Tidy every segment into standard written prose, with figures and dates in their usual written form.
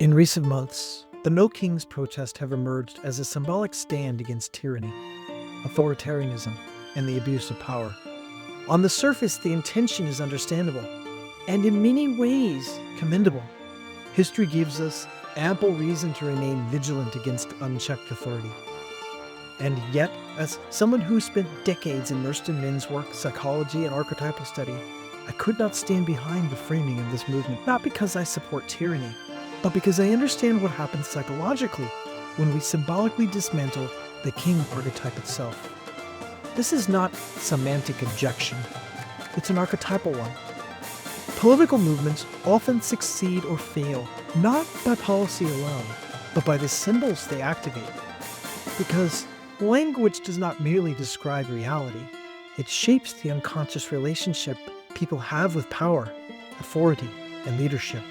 In recent months, the No Kings protests have emerged as a symbolic stand against tyranny, authoritarianism, and the abuse of power. On the surface, the intention is understandable, and in many ways commendable. History gives us ample reason to remain vigilant against unchecked authority. And yet, as someone who spent decades immersed in men's work, psychology, and archetypal study, I could not stand behind the framing of this movement, not because I support tyranny, but because I understand what happens psychologically when we symbolically dismantle the king archetype itself. This is not semantic objection. It's an archetypal one. Political movements often succeed or fail, not by policy alone, but by the symbols they activate. Because language does not merely describe reality, it shapes the unconscious relationship people have with power, authority, and leadership.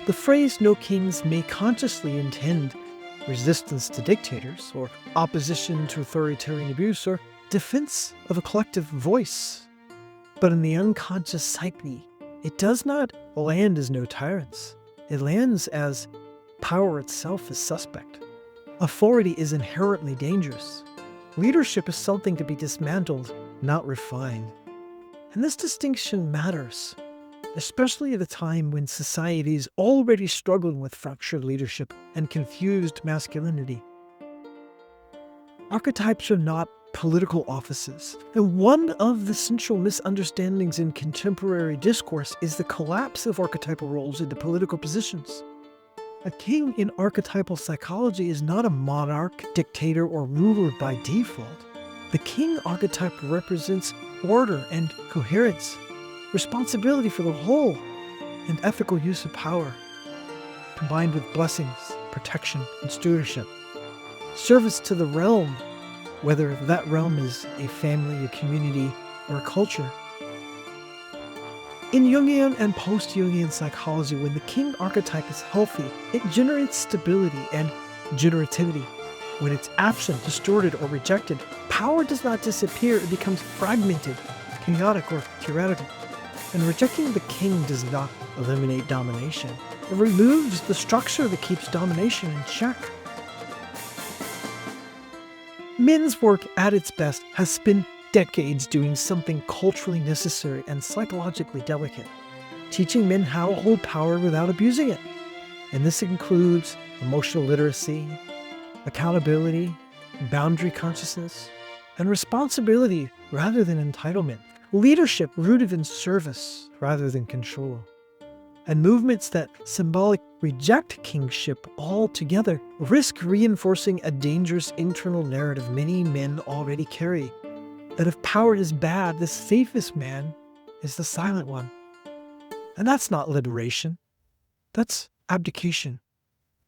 The phrase "no kings" may consciously intend resistance to dictators, or opposition to authoritarian abuse, or defense of a collective voice. But in the unconscious psyche, it does not land as no tyrants. It lands as power itself is suspect. Authority is inherently dangerous. Leadership is something to be dismantled, not refined. And this distinction matters, especially at a time when society is already struggling with fractured leadership and confused masculinity. Archetypes are not political offices, and one of the central misunderstandings in contemporary discourse is the collapse of archetypal roles into political positions. A king in archetypal psychology is not a monarch, dictator, or ruler by default. The king archetype represents order and coherence, responsibility for the whole, and ethical use of power, combined with blessings, protection, and stewardship. Service to the realm, whether that realm is a family, a community, or a culture. In Jungian and post-Jungian psychology, when the king archetype is healthy, it generates stability and generativity. When it's absent, distorted, or rejected, power does not disappear, it becomes fragmented, chaotic, or tyrannical. And rejecting the king does not eliminate domination. It removes the structure that keeps domination in check. Men's work at its best has spent decades doing something culturally necessary and psychologically delicate, teaching men how to hold power without abusing it. And this includes emotional literacy, accountability, boundary consciousness, and responsibility rather than entitlement. Leadership rooted in service rather than control. And movements that symbolically reject kingship altogether risk reinforcing a dangerous internal narrative many men already carry, that if power is bad, the safest man is the silent one. And that's not liberation. That's abdication.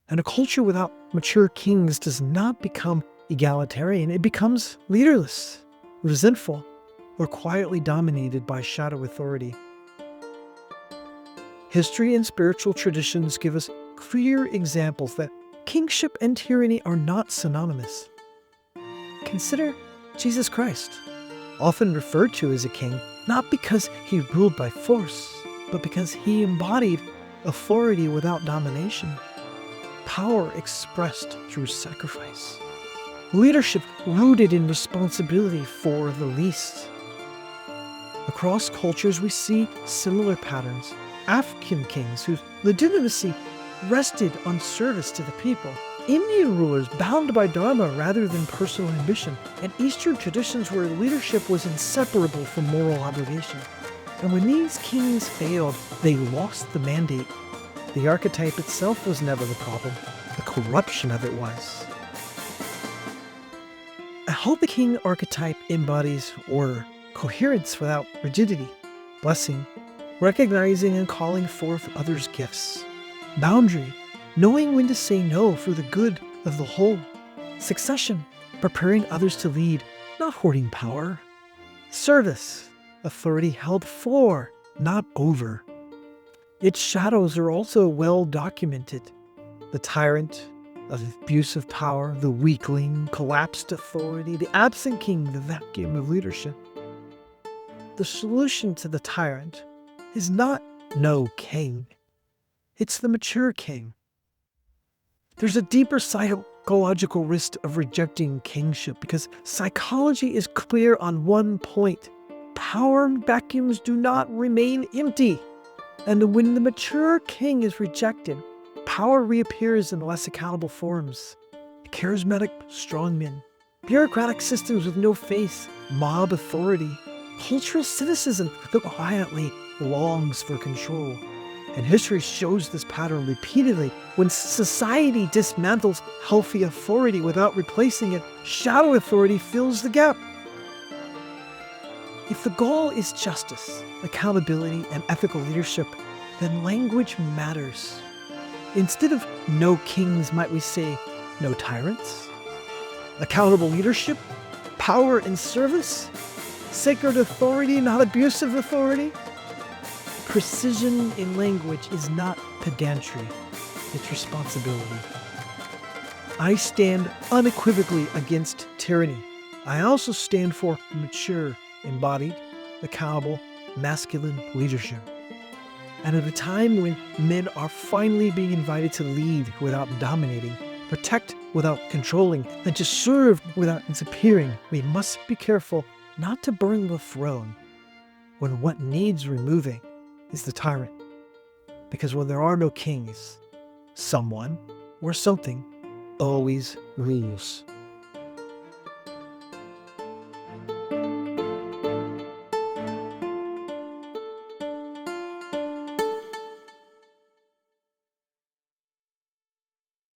And a culture without mature kings does not become egalitarian. It becomes leaderless, resentful, or quietly dominated by shadow authority. History and spiritual traditions give us clear examples that kingship and tyranny are not synonymous. Consider Jesus Christ, often referred to as a king, not because he ruled by force, but because he embodied authority without domination, power expressed through sacrifice, leadership rooted in responsibility for the least. Across cultures, we see similar patterns. African kings whose legitimacy rested on service to the people, Indian rulers bound by dharma rather than personal ambition, and Eastern traditions where leadership was inseparable from moral obligation. And when these kings failed, they lost the mandate. The archetype itself was never the problem. The corruption of it was. A healthy king archetype embodies order, coherence without rigidity, blessing, recognizing and calling forth others' gifts, boundary, knowing when to say no for the good of the whole, succession, preparing others to lead, not hoarding power, service, authority held for, not over. Its shadows are also well documented. The tyrant, of abuse of power, the weakling, collapsed authority, the absent king, the vacuum of leadership. The solution to the tyrant is not no king. It's the mature king. There's a deeper psychological risk of rejecting kingship because psychology is clear on one point. Power vacuums do not remain empty. And when the mature king is rejected, power reappears in less accountable forms. Charismatic strongmen, bureaucratic systems with no face, mob authority, cultural cynicism that quietly longs for control. And history shows this pattern repeatedly. When society dismantles healthy authority without replacing it, shadow authority fills the gap. If the goal is justice, accountability, and ethical leadership, then language matters. Instead of no kings, might we say no tyrants? Accountable leadership, power and service, sacred authority, not abusive authority. Precision in language is not pedantry, it's responsibility. I stand unequivocally against tyranny. I also stand for mature, embodied, accountable, masculine leadership. And at a time when men are finally being invited to lead without dominating, protect without controlling, and to serve without disappearing, we must be careful not to burn the throne when what needs removing is the tyrant. Because when there are no kings, someone or something always rules.